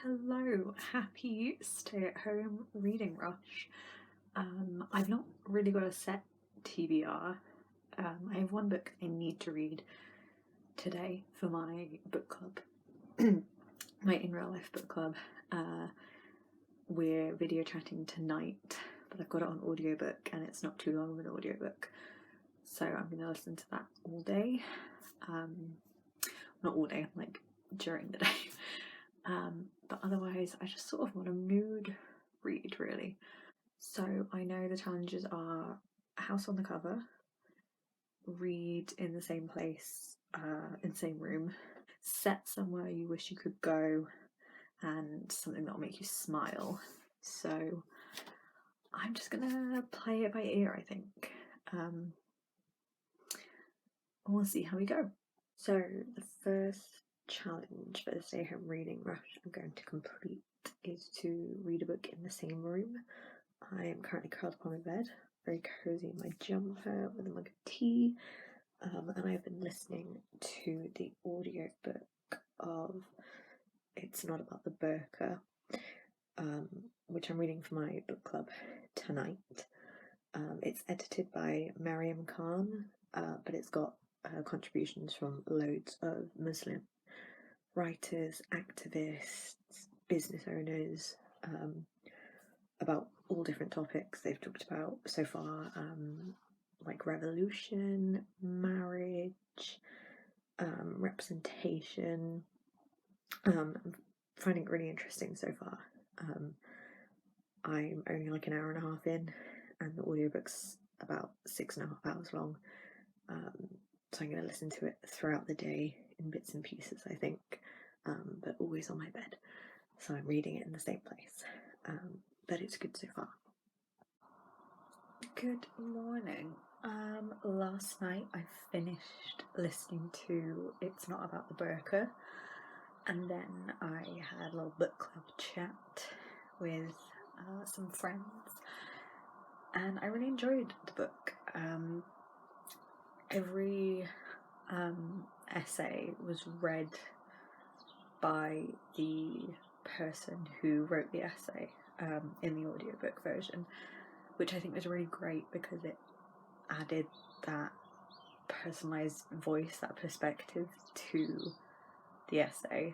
Hello, happy stay-at-home reading rush. I've not really got a set TBR. I have one book I need to read today for my book club, my in real life book club. We're video chatting tonight, but I've got it on audiobook and it's not too long of an audiobook, so I'm going to listen to that all day. Not all day, like during the day. But otherwise, I just sort of want a mood read, really. So I know the challenges are a house on the cover, read in the same place, in the same room, set somewhere you wish you could go, and something that'll make you smile. So I'm just gonna play it by ear, I think. We'll see how we go. So the first challenge for the stay-at-home reading rush I'm going to complete is to read a book in the same room. I am currently curled up on my bed, very cozy in my jumper with a mug of tea, and I've been listening to the audiobook of It's Not About the Burqa, which I'm reading for my book club tonight. It's edited by Mariam Khan, but it's got contributions from loads of Muslim writers, activists, business owners, about all different topics they've talked about so far, like revolution, marriage, representation. I'm finding it really interesting so far. I'm only like an hour and a half in, and the audiobook's about 6.5 hours long. So I'm going to listen to it throughout the day in bits and pieces, I think, but always on my bed. So I'm reading it in the same place. But it's good so far. Good morning. Last night I finished listening to It's Not About the Burqa, and then I had a little book club chat with some friends, and I really enjoyed the book. Every essay was read by the person who wrote the essay in the audiobook version, which I think was really great because it added that personalised voice, that perspective to the essay,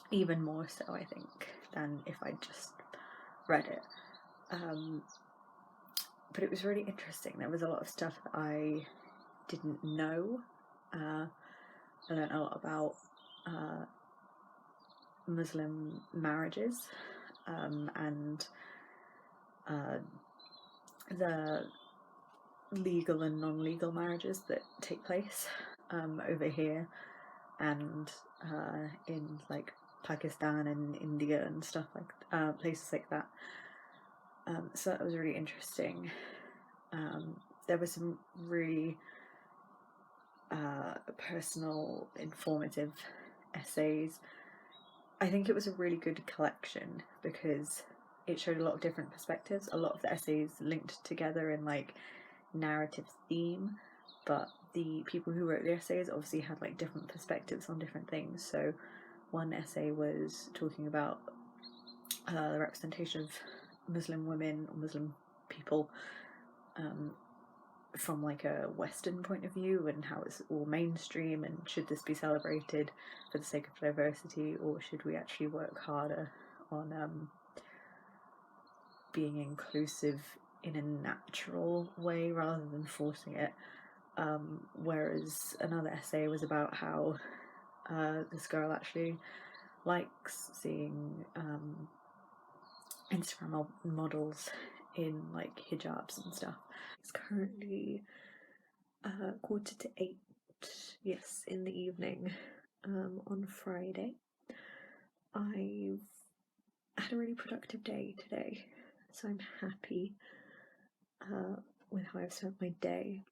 even more so, I think, than if I just read it. But it was really interesting. There was a lot of stuff that I didn't know. I learned a lot about Muslim marriages, and the legal and non-legal marriages that take place over here and in like Pakistan and India and stuff, like places like that. So that was really interesting. There were some really personal, informative essays. I think it was a really good collection because it showed a lot of different perspectives. A lot of the essays linked together in like narrative theme, but the people who wrote the essays obviously had like different perspectives on different things. So one essay was talking about the representation of Muslim women or Muslim people from like a Western point of view, and how it's all mainstream, and should this be celebrated for the sake of diversity, or should we actually work harder on being inclusive in a natural way rather than forcing it. Whereas another essay was about how this girl actually likes seeing Instagram models in like hijabs and stuff. It's currently 7:45, yes, in the evening, on Friday. I've had a really productive day today, so I'm happy with how I've spent my day,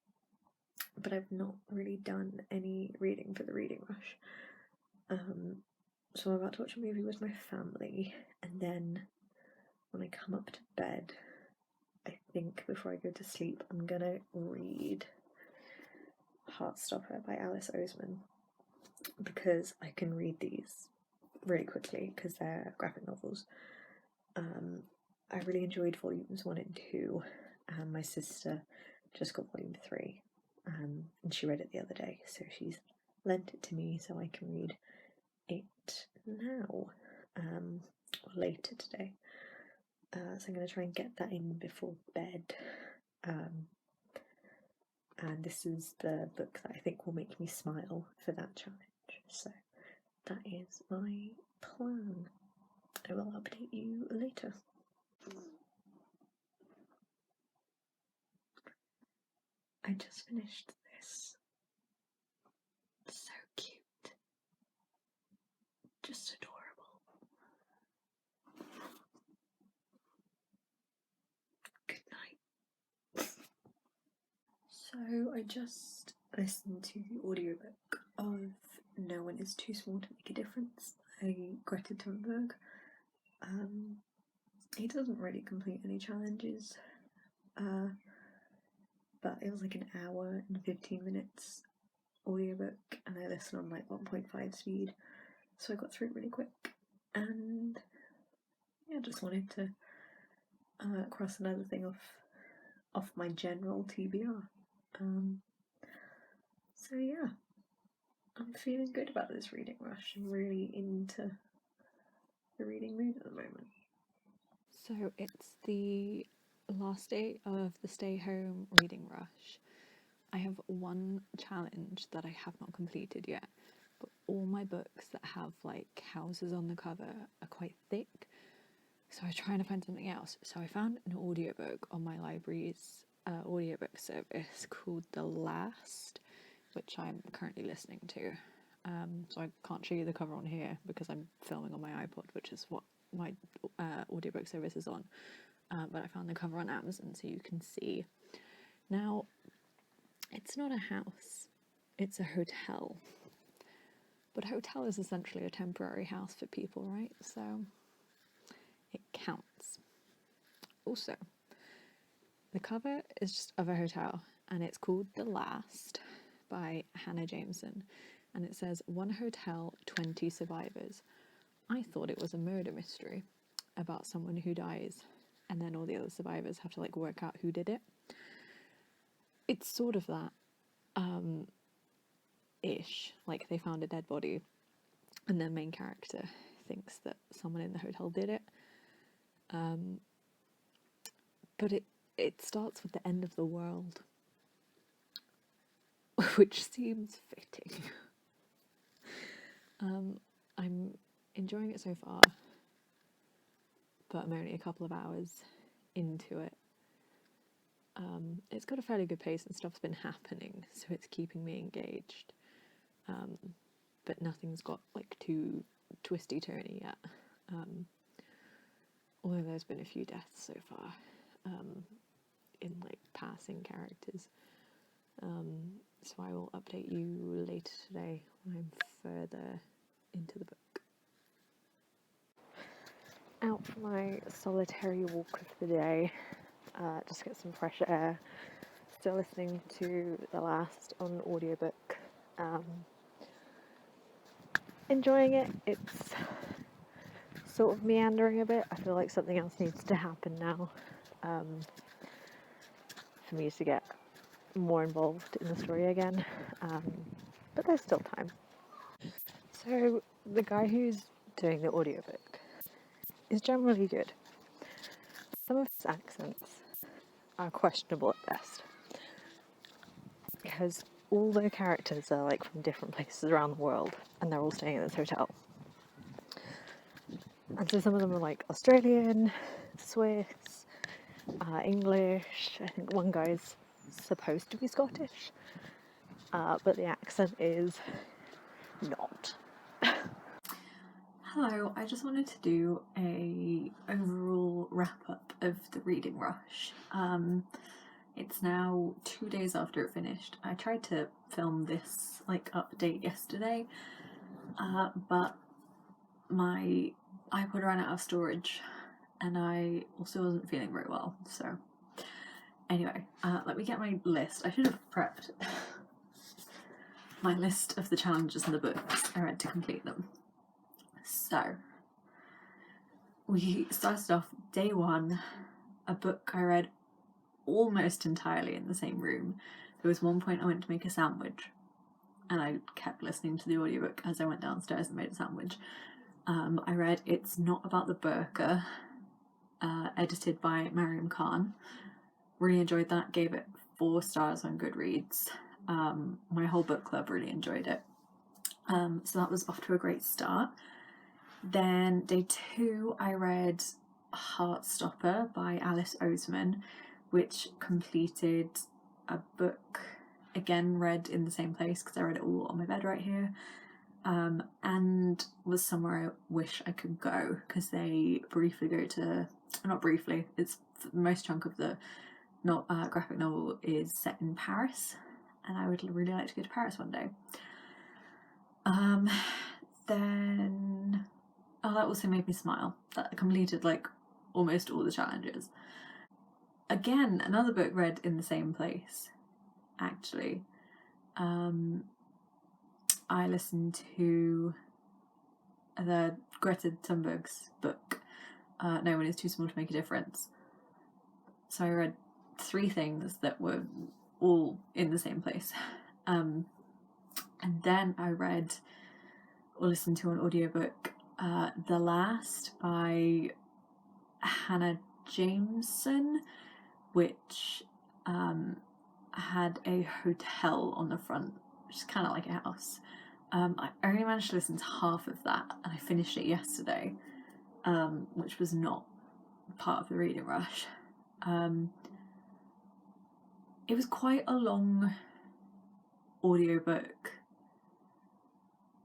but I've not really done any reading for the reading rush. So I'm about to watch a movie with my family, and then when I come up to bed, I think before I go to sleep, I'm gonna read Heartstopper by Alice Oseman, because I can read these really quickly because they're graphic novels. I really enjoyed volumes 1 and 2, and my sister just got volume 3, and she read it the other day, so she's lent it to me so I can read it now, or later today. So I'm going to try and get that in before bed. And this is the book that I think will make me smile for that challenge. So that is my plan. I will update you later. I just finished this. So cute. Just adorable. Good night. So I just listened to the audiobook of No One Is Too Small to Make a Difference by Greta Thunberg. He doesn't really complete any challenges, but it was like an hour and 15 minutes audiobook, and I listened on like 1.5 speed, so I got through it really quick. And yeah, just wanted to cross another thing off my general TBR. So yeah, I'm feeling good about this reading rush. I'm really into the reading mood at the moment. So it's the last day of the stay home reading rush. I have one challenge that I have not completed yet, but all my books that have like houses on the cover are quite thick, so I was trying to find something else. So I found an audiobook on my library's audiobook service called The Last, which I'm currently listening to. So I can't show you the cover on here because I'm filming on my iPod, which is what my audiobook service is on. But I found the cover on Amazon so you can see. Now, it's not a house, it's a hotel. But a hotel is essentially a temporary house for people, right? So it counts. Also, the cover is just of a hotel, and it's called The Last by Hannah Jameson, and it says 1 hotel, 20 survivors. I thought it was a murder mystery about someone who dies, and then all the other survivors have to like work out who did it. It's sort of that ish, like they found a dead body and their main character thinks that someone in the hotel did it. But it starts with the end of the world, which seems fitting. I'm enjoying it so far, but I'm only a couple of hours into it. It's got a fairly good pace and stuff's been happening, so it's keeping me engaged. But nothing's got like too twisty-turny yet. Although there's been a few deaths so far, in like passing characters. So I will update you later today when I'm further into the book. Out for my solitary walk of the day, just get some fresh air. Still listening to The Last on audiobook. Enjoying it. It's sort of meandering a bit. I feel like something else needs to happen now for me to get more involved in the story again, but there's still time. So the guy who's doing the audiobook is generally good. Some of his accents are questionable at best, because all the characters are like from different places around the world and they're all staying at this hotel. And so some of them are like Australian, Swiss, English. I think one guy's supposed to be Scottish, but the accent is not. Hello, I just wanted to do a overall wrap up of the reading rush. It's now 2 days after it finished. I tried to film this like update yesterday, but my iPod ran out of storage and I also wasn't feeling very well, so anyway, let me get my list. I should have prepped my list of the challenges and the books I read to complete them. So we started off day one, a book I read almost entirely in the same room. There was one point I went to make a sandwich and I kept listening to the audiobook as I went downstairs and made a sandwich. I read It's Not About the Burqa, edited by Mariam Khan. Really enjoyed that, gave it 4 stars on Goodreads. My whole book club really enjoyed it. So that was off to a great start. Then day 2 I read Heartstopper by Alice Oseman, which completed a book, again read in the same place because I read it all on my bed right here, and was somewhere I wish I could go because they briefly go to, not briefly, it's the most chunk of the graphic novel is set in Paris, and I would really like to go to Paris one day. Then that also made me smile. That completed like almost all the challenges. Again, another book read in the same place, actually. I listened to the Greta Thunberg's book, No One Is Too Small to Make a Difference. So I read 3 things that were all in the same place. And then I read or listened to an audiobook, The Last by Hannah Jameson, which had a hotel on the front, which is kind of like a house. I only managed to listen to half of that, and I finished it yesterday, which was not part of the reading rush. It was quite a long audiobook,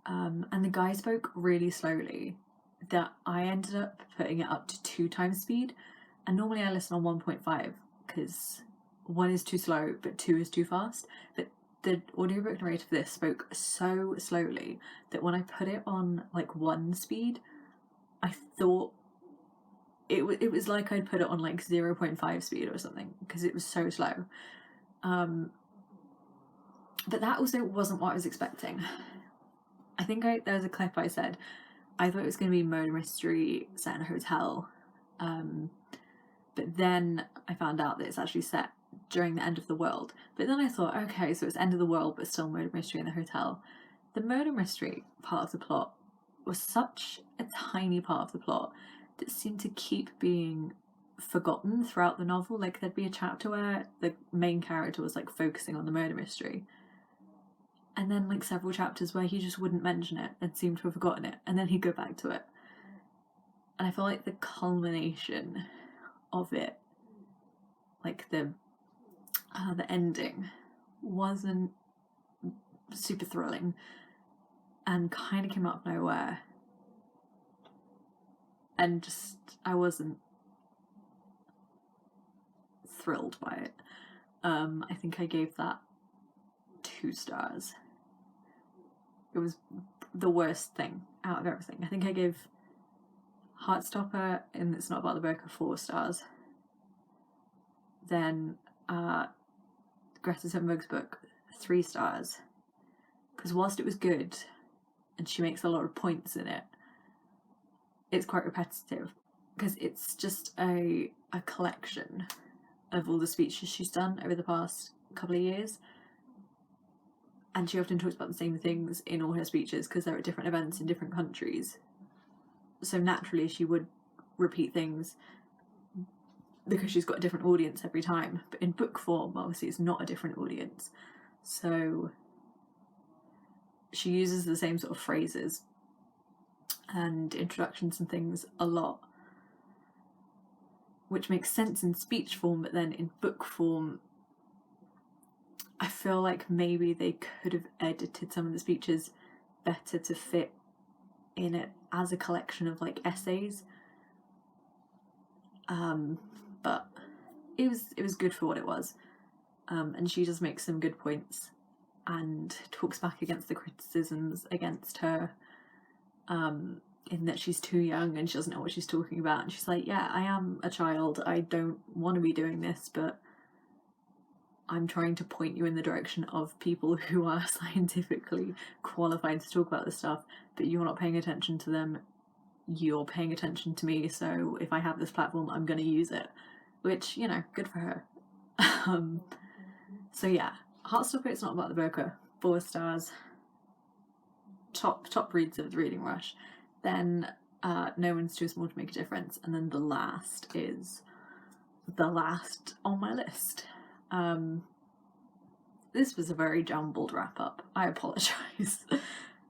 and the guy spoke really slowly that I ended up putting it up to 2 times speed, and normally I listen on 1.5 because 1 is too slow but 2 is too fast, but the audiobook narrator for this spoke so slowly that when I put it on like 1 speed, I thought it was like I'd put it on like 0.5 speed or something because it was so slow. But that also wasn't what I was expecting. I think there was a clip I said I thought it was going to be murder mystery set in a hotel, but then I found out that it's actually set during the end of the world. But then I thought, okay, so it's end of the world but still murder mystery in the hotel. The murder mystery part of the plot was such a tiny part of the plot that seemed to keep being forgotten throughout the novel. Like there'd be a chapter where the main character was like focusing on the murder mystery, and then like several chapters where he just wouldn't mention it and seemed to have forgotten it, and then he'd go back to it. And I feel like the culmination of it, like the ending, wasn't super thrilling and kind of came out of nowhere, and just I wasn't thrilled by it. I think I gave that 2 stars. It was the worst thing out of everything. I think I gave Heartstopper and It's Not About the Burqa 4 stars. Then Greta Thunberg's book 3 stars, because whilst it was good and she makes a lot of points in it, it's quite repetitive because it's just a collection of all the speeches she's done over the past couple of years, and she often talks about the same things in all her speeches because they're at different events in different countries, so naturally she would repeat things because she's got a different audience every time. But in book form, obviously it's not a different audience, so she uses the same sort of phrases and introductions and things a lot, which makes sense in speech form, but then in book form I feel like maybe they could have edited some of the speeches better to fit in it as a collection of like essays, but it was good for what it was, and she does make some good points and talks back against the criticisms against her, in that she's too young and she doesn't know what she's talking about, and she's like, yeah, I am a child, I don't want to be doing this, but I'm trying to point you in the direction of people who are scientifically qualified to talk about this stuff, but you're not paying attention to them you're paying attention to me, so if I have this platform, I'm going to use it, which, you know, good for her. So yeah, Heartstopper, It's Not About the Book, 4 stars. Top reads of the Reading Rush. Then No One's Too Small to Make a Difference, and then the last is the last on my list. This was a very jumbled wrap up. I apologise.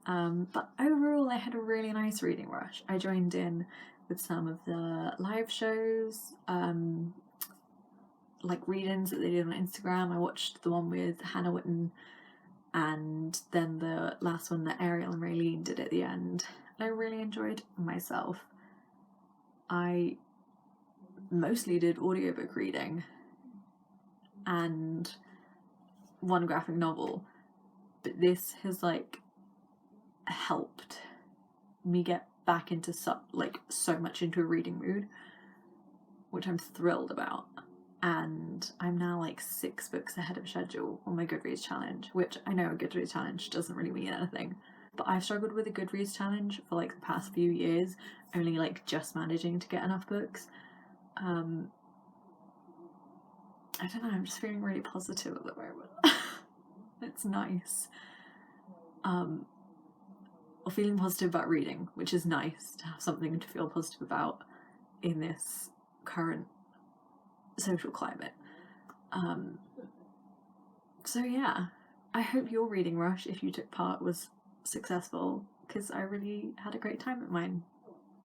But overall, I had a really nice reading rush. I joined in with some of the live shows, like read-ins that they did on Instagram. I watched the one with Hannah Witten, and then the last one that Ariel and Raylene did at the end. I really enjoyed myself. I mostly did audiobook reading and one graphic novel, but this has like helped me get back into so much into a reading mood, which I'm thrilled about. And I'm now like 6 books ahead of schedule on my Goodreads challenge, which I know a Goodreads challenge doesn't really mean anything, but I've struggled with a Goodreads challenge for like the past few years, only like just managing to get enough books. I don't know, I'm just feeling really positive at the moment. It's nice. Or feeling positive about reading, which is nice to have something to feel positive about in this current social climate. So yeah, I hope your reading rush, if you took part, was successful, because I really had a great time at mine.